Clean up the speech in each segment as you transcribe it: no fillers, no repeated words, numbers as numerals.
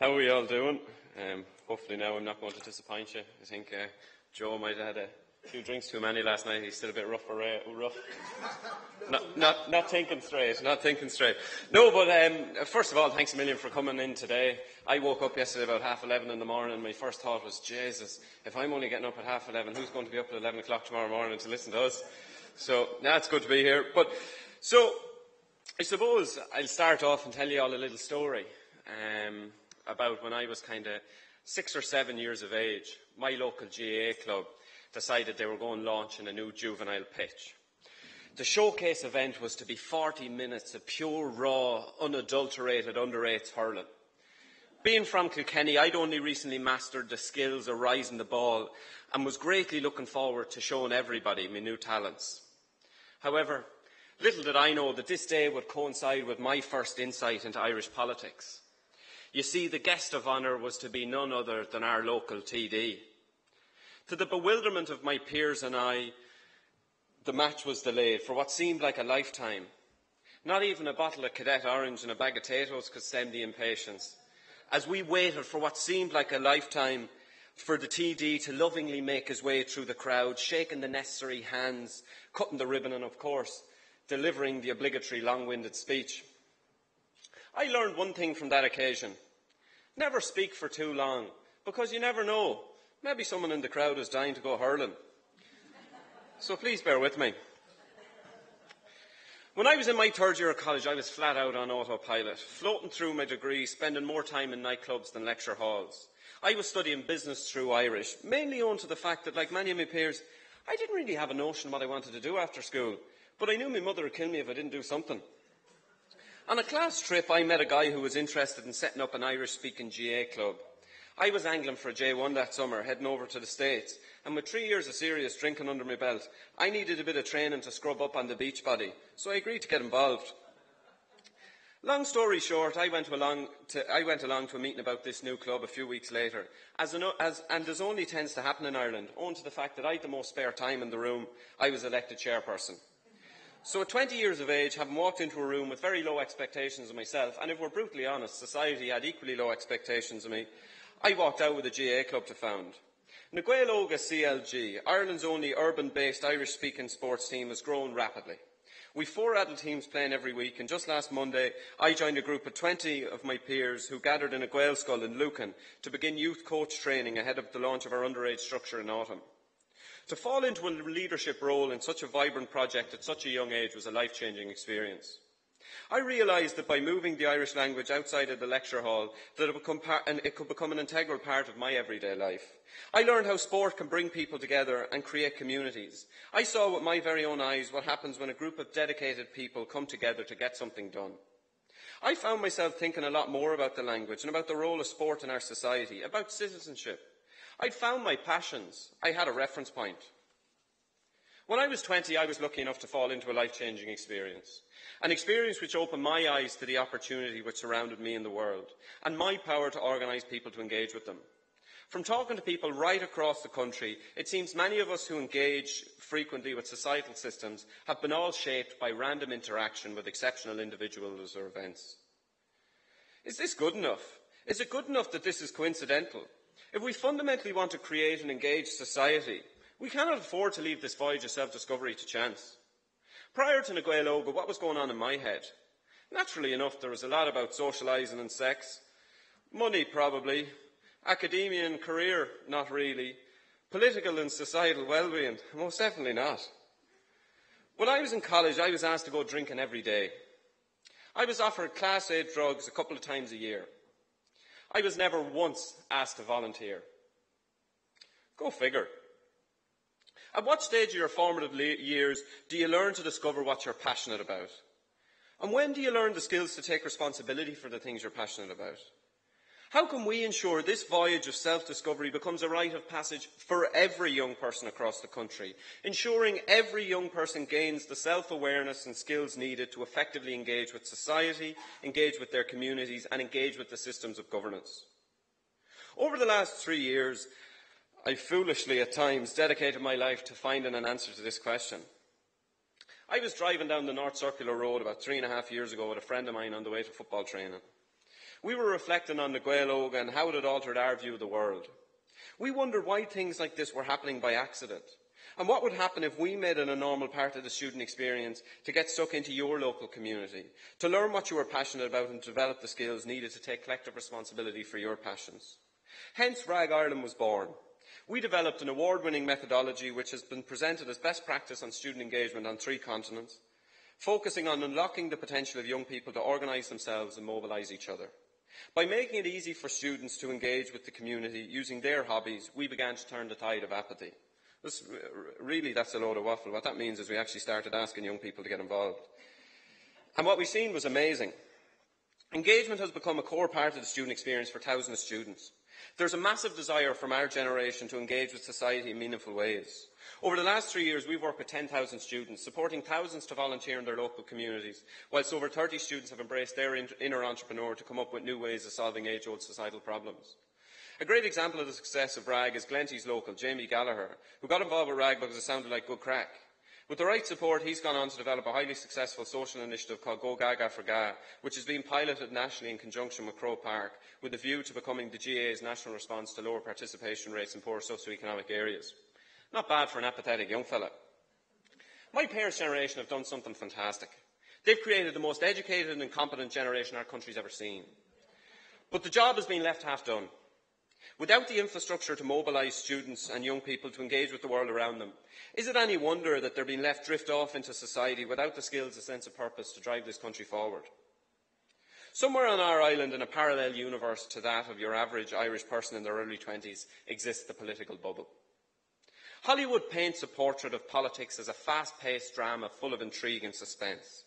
How are we all doing? Hopefully now I'm not going to disappoint you. I think Joe might have had a few drinks too many last night. He's still a bit rough. Not thinking straight. No, but first of all, thanks a million for coming in today. I woke up yesterday about 11:30 in the morning, and my first thought was, Jesus, if I'm only getting up at 11:30, who's going to be up at 11 o'clock tomorrow morning to listen to us? So, it's good to be here. So, I suppose I'll start off and tell you all a little story about when I was kind of 6 or 7 years of age. My local GAA club decided they were going launching a new juvenile pitch. The showcase event was to be 40 minutes of pure, raw, unadulterated under-8s hurling. Being from Kilkenny, I'd only recently mastered the skills of rising the ball and was greatly looking forward to showing everybody my new talents. However, little did I know that this day would coincide with my first insight into Irish politics. You see, the guest of honour was to be none other than our local TD. To the bewilderment of my peers and I, the match was delayed for what seemed like a lifetime. Not even a bottle of Cadet Orange and a bag of potatoes could stem the impatience. As we waited for what seemed like a lifetime for the TD to lovingly make his way through the crowd, shaking the necessary hands, cutting the ribbon and, of course, delivering the obligatory long-winded speech. I learned one thing from that occasion. Never speak for too long, because you never know. Maybe someone in the crowd is dying to go hurling. So please bear with me. When I was in my third year of college, I was flat out on autopilot, floating through my degree, spending more time in nightclubs than lecture halls. I was studying business through Irish, mainly owing to the fact that, like many of my peers, I didn't really have a notion of what I wanted to do after school, but I knew my mother would kill me if I didn't do something. On a class trip, I met a guy who was interested in setting up an Irish-speaking GA club. I was angling for a J1 that summer, heading over to the States, and with 3 years of serious drinking under my belt, I needed a bit of training to scrub up on the beach body, so I agreed to get involved. Long story short, I went along to a meeting about this new club a few weeks later, as only tends to happen in Ireland, owing to the fact that I had the most spare time in the room, I was elected chairperson. So at 20 years of age, having walked into a room with very low expectations of myself, and if we're brutally honest, society had equally low expectations of me, I walked out with a GA club to found. MacGill Óga CLG, Ireland's only urban-based Irish-speaking sports team, has grown rapidly. We've 4 adult teams playing every week, and just last Monday, I joined a group of 20 of my peers who gathered in a Gaelscoil in Lucan to begin youth coach training ahead of the launch of our underage structure in autumn. To fall into a leadership role in such a vibrant project at such a young age was a life-changing experience. I realised that by moving the Irish language outside of the lecture hall, that it could become an integral part of my everyday life. I learned how sport can bring people together and create communities. I saw with my very own eyes what happens when a group of dedicated people come together to get something done. I found myself thinking a lot more about the language and about the role of sport in our society, about citizenship. I'd found my passions. I had a reference point. When I was 20, I was lucky enough to fall into a life-changing experience. An experience which opened my eyes to the opportunity which surrounded me in the world, and my power to organise people to engage with them. From talking to people right across the country, it seems many of us who engage frequently with societal systems have been all shaped by random interaction with exceptional individuals or events. Is this good enough? Is it good enough that this is coincidental? If we fundamentally want to create an engaged society, we cannot afford to leave this voyage of self-discovery to chance. Prior to MacGill Óga, what was going on in my head? Naturally enough, there was a lot about socialising and sex. Money, probably. Academia and career, not really. Political and societal well-being, most definitely not. When I was in college, I was asked to go drinking every day. I was offered Class A drugs a couple of times a year. I was never once asked to volunteer. Go figure. At what stage of your formative years do you learn to discover what you're passionate about? And when do you learn the skills to take responsibility for the things you're passionate about? How can we ensure this voyage of self-discovery becomes a rite of passage for every young person across the country, ensuring every young person gains the self-awareness and skills needed to effectively engage with society, engage with their communities, and engage with the systems of governance? Over the last 3 years, I foolishly at times dedicated my life to finding an answer to this question. I was driving down the North Circular Road about 3.5 years ago with a friend of mine on the way to football training. We were reflecting on the Gael and how it had altered our view of the world. We wondered why things like this were happening by accident, and what would happen if we made it a normal part of the student experience to get stuck into your local community, to learn what you were passionate about and to develop the skills needed to take collective responsibility for your passions. Hence, RAG Ireland was born. We developed an award-winning methodology which has been presented as best practice on student engagement on 3 continents, focusing on unlocking the potential of young people to organise themselves and mobilise each other. By making it easy for students to engage with the community using their hobbies, we began to turn the tide of apathy. That's a load of waffle. What that means is we actually started asking young people to get involved. And what we've seen was amazing. Engagement has become a core part of the student experience for thousands of students. There's a massive desire from our generation to engage with society in meaningful ways. Over the last 3 years, we've worked with 10,000 students, supporting thousands to volunteer in their local communities, whilst over 30 students have embraced their inner entrepreneur to come up with new ways of solving age-old societal problems. A great example of the success of RAG is Glenty's local, Jamie Gallagher, who got involved with RAG because it sounded like good crack. With the right support, he's gone on to develop a highly successful social initiative called Go Gaga for Ga, which is being piloted nationally in conjunction with Croke Park, with a view to becoming the GAA's national response to lower participation rates in poor socioeconomic areas. Not bad for an apathetic young fella. My parents' generation have done something fantastic. They've created the most educated and competent generation our country's ever seen. But the job has been left half done. Without the infrastructure to mobilise students and young people to engage with the world around them, is it any wonder that they're being left drift off into society without the skills and sense of purpose to drive this country forward? Somewhere on our island, in a parallel universe to that of your average Irish person in their early 20s, exists the political bubble. Hollywood paints a portrait of politics as a fast-paced drama full of intrigue and suspense.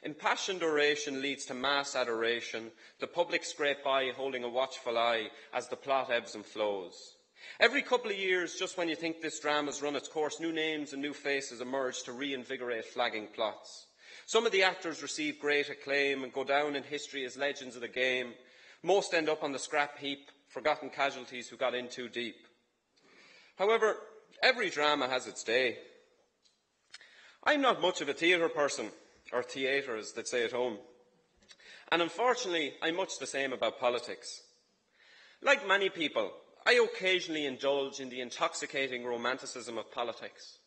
Impassioned oration leads to mass adoration. The public scrape by holding a watchful eye as the plot ebbs and flows. Every couple of years, just when you think this drama's run its course, new names and new faces emerge to reinvigorate flagging plots. Some of the actors receive great acclaim and go down in history as legends of the game. Most end up on the scrap heap, forgotten casualties who got in too deep. However, every drama has its day. I'm not much of a theatre person, or theatre as they'd say at home. And unfortunately, I'm much the same about politics. Like many people, I occasionally indulge in the intoxicating romanticism of politics.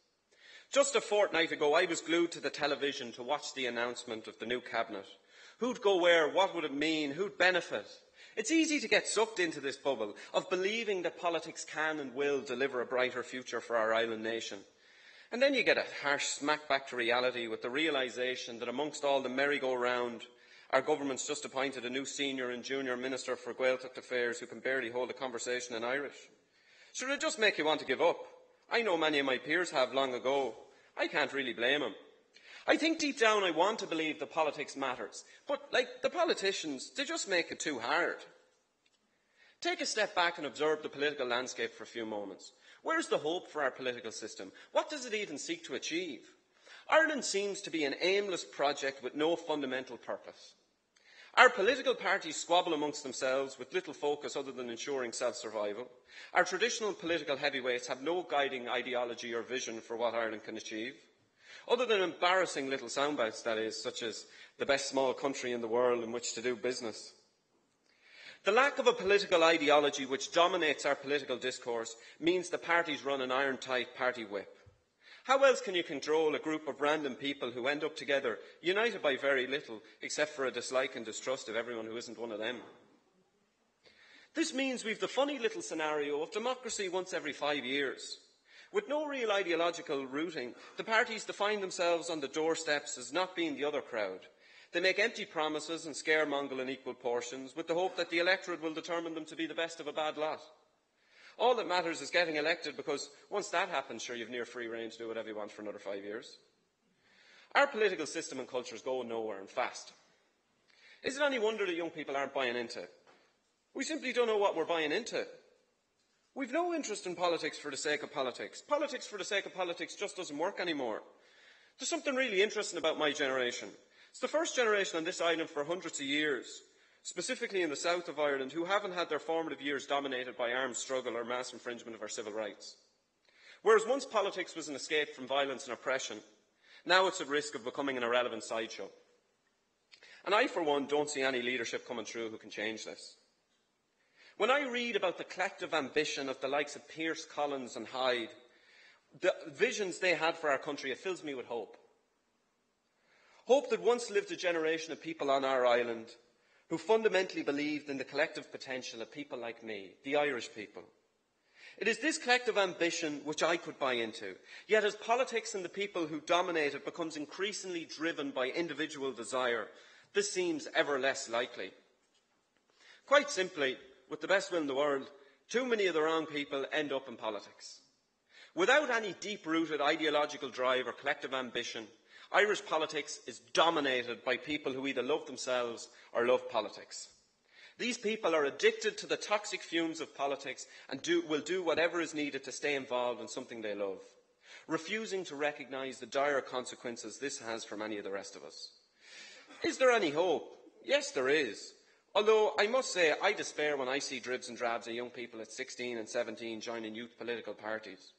Just a fortnight ago, I was glued to the television to watch the announcement of the new cabinet. Who'd go where? What would it mean? Who'd benefit? It's easy to get sucked into this bubble of believing that politics can and will deliver a brighter future for our island nation. And then you get a harsh smack back to reality with the realisation that amongst all the merry-go-round, our government's just appointed a new senior and junior minister for Gaeltacht affairs who can barely hold a conversation in Irish. Should it just make you want to give up? I know many of my peers have long ago. I can't really blame them. I think deep down I want to believe that politics matters, but like the politicians, they just make it too hard. Take a step back and observe the political landscape for a few moments. Where's the hope for our political system? What does it even seek to achieve? Ireland seems to be an aimless project with no fundamental purpose. Our political parties squabble amongst themselves with little focus other than ensuring self-survival. Our traditional political heavyweights have no guiding ideology or vision for what Ireland can achieve, other than embarrassing little soundbites, that is, such as the best small country in the world in which to do business. The lack of a political ideology which dominates our political discourse means the parties run an iron-tight party whip. How else can you control a group of random people who end up together, united by very little, except for a dislike and distrust of everyone who isn't one of them? This means we've the funny little scenario of democracy once every 5 years. With no real ideological rooting, the parties define themselves on the doorsteps as not being the other crowd. They make empty promises and scaremonger in equal portions with the hope that the electorate will determine them to be the best of a bad lot. All that matters is getting elected because once that happens, sure, you've near free rein to do whatever you want for another 5 years. Our political system and culture is going nowhere and fast. Is it any wonder that young people aren't buying into it? We simply don't know what we're buying into. We've no interest in politics for the sake of politics. Politics for the sake of politics just doesn't work anymore. There's something really interesting about my generation. It's the first generation on this island for hundreds of years, specifically in the south of Ireland, who haven't had their formative years dominated by armed struggle or mass infringement of our civil rights. Whereas once politics was an escape from violence and oppression, now it's at risk of becoming an irrelevant sideshow. And I, for one, don't see any leadership coming through who can change this. When I read about the collective ambition of the likes of Pearse, Collins and Hyde, the visions they had for our country, it fills me with hope. Hope that once lived a generation of people on our island who fundamentally believed in the collective potential of people like me, the Irish people. It is this collective ambition which I could buy into. Yet as politics and the people who dominate it becomes increasingly driven by individual desire, this seems ever less likely. Quite simply, with the best will in the world, too many of the wrong people end up in politics. Without any deep-rooted ideological drive or collective ambition, Irish politics is dominated by people who either love themselves or love politics. These people are addicted to the toxic fumes of politics and will do whatever is needed to stay involved in something they love, refusing to recognise the dire consequences this has for many of the rest of us. Is there any hope? Yes, there is. Although I must say I despair when I see dribs and drabs of young people at 16 and 17 joining youth political parties.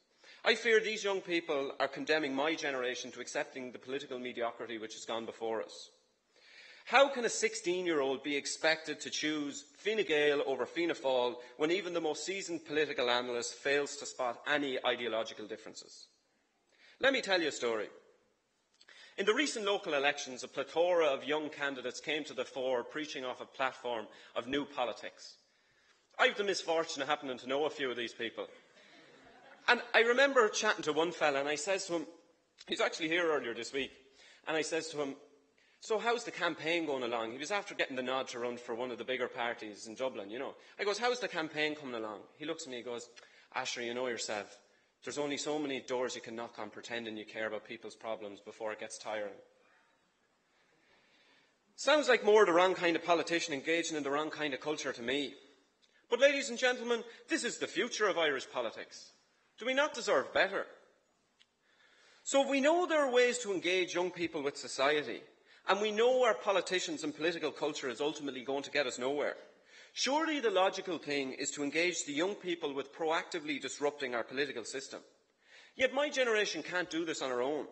I fear these young people are condemning my generation to accepting the political mediocrity which has gone before us. How can a 16-year-old be expected to choose Fine Gael over Fianna Fáil when even the most seasoned political analyst fails to spot any ideological differences? Let me tell you a story. In the recent local elections, a plethora of young candidates came to the fore preaching off a platform of new politics. I have the misfortune of happening to know a few of these people. And I remember chatting to one fella and I says to him, he's actually here earlier this week, and I says to him, so how's the campaign going along? He was after getting the nod to run for one of the bigger parties in Dublin, you know. I goes, how's the campaign coming along? He looks at me and goes, Asher, you know yourself. There's only so many doors you can knock on pretending you care about people's problems before it gets tiring. Sounds like more the wrong kind of politician engaging in the wrong kind of culture to me. But ladies and gentlemen, this is the future of Irish politics. Do we not deserve better? So we know there are ways to engage young people with society, and we know our politicians and political culture is ultimately going to get us nowhere. Surely the logical thing is to engage the young people with proactively disrupting our political system. Yet my generation can't do this on our own.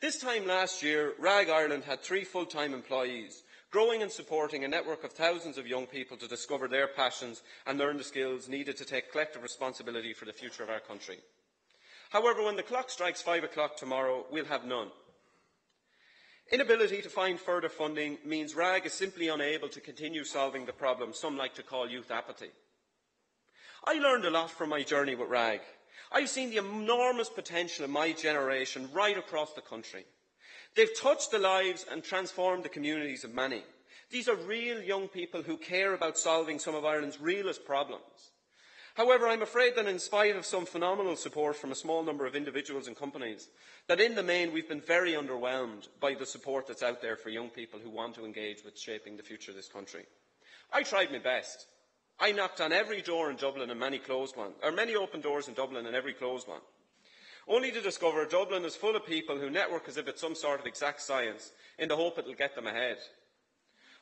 This time last year, RAG Ireland had 3 full-time employees, growing and supporting a network of thousands of young people to discover their passions and learn the skills needed to take collective responsibility for the future of our country. However, when the clock strikes 5 o'clock tomorrow, we'll have none. Inability to find further funding means RAG is simply unable to continue solving the problem some like to call youth apathy. I learned a lot from my journey with RAG. I've seen the enormous potential of my generation right across the country. They've touched the lives and transformed the communities of many. These are real young people who care about solving some of Ireland's realest problems. However, I'm afraid that in spite of some phenomenal support from a small number of individuals and companies, that in the main we've been very underwhelmed by the support that's out there for young people who want to engage with shaping the future of this country. I tried my best. I knocked on every door in Dublin and many open doors in Dublin and every closed one, only to discover Dublin is full of people who network as if it's some sort of exact science in the hope it will get them ahead.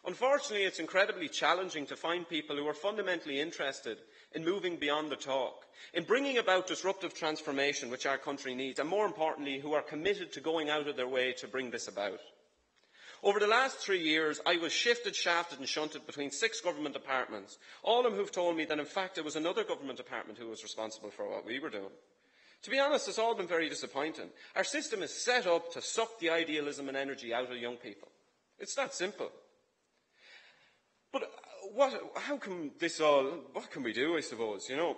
Unfortunately, it's incredibly challenging to find people who are fundamentally interested in moving beyond the talk, in bringing about disruptive transformation which our country needs, and more importantly, who are committed to going out of their way to bring this about. Over the last 3 years, I was shifted, shafted and shunted between 6 government departments, all of them who've told me that in fact it was another government department who was responsible for what we were doing. To be honest, it's all been very disappointing. Our system is set up to suck the idealism and energy out of young people. It's that simple. But what can we do, I suppose, you know?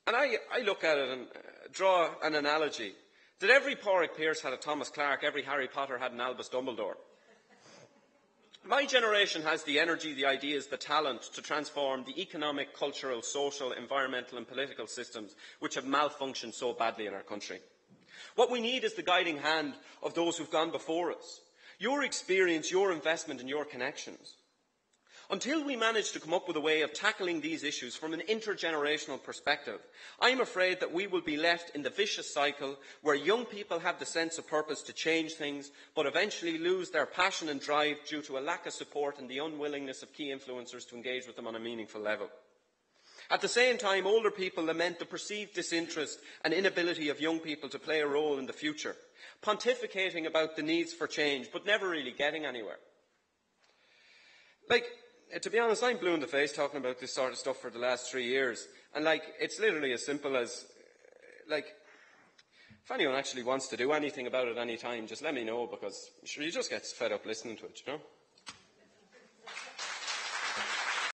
And I look at it and draw an analogy. Did every Pádraig Pearse had a Thomas Clarke, every Harry Potter had an Albus Dumbledore? My generation has the energy, the ideas, the talent to transform the economic, cultural, social, environmental and political systems which have malfunctioned so badly in our country. What we need is the guiding hand of those who've gone before us. Your experience, your investment and your connections. Until we manage to come up with a way of tackling these issues from an intergenerational perspective, I am afraid that we will be left in the vicious cycle where young people have the sense of purpose to change things, but eventually lose their passion and drive due to a lack of support and the unwillingness of key influencers to engage with them on a meaningful level. At the same time, older people lament the perceived disinterest and inability of young people to play a role in the future, pontificating about the needs for change, but never really getting anywhere. Like, to be honest, I'm blue in the face talking about this sort of stuff for the last 3 years. And, like, it's literally as simple as, like, if anyone actually wants to do anything about it any time, just let me know, because sure, you just get fed up listening to it, you know?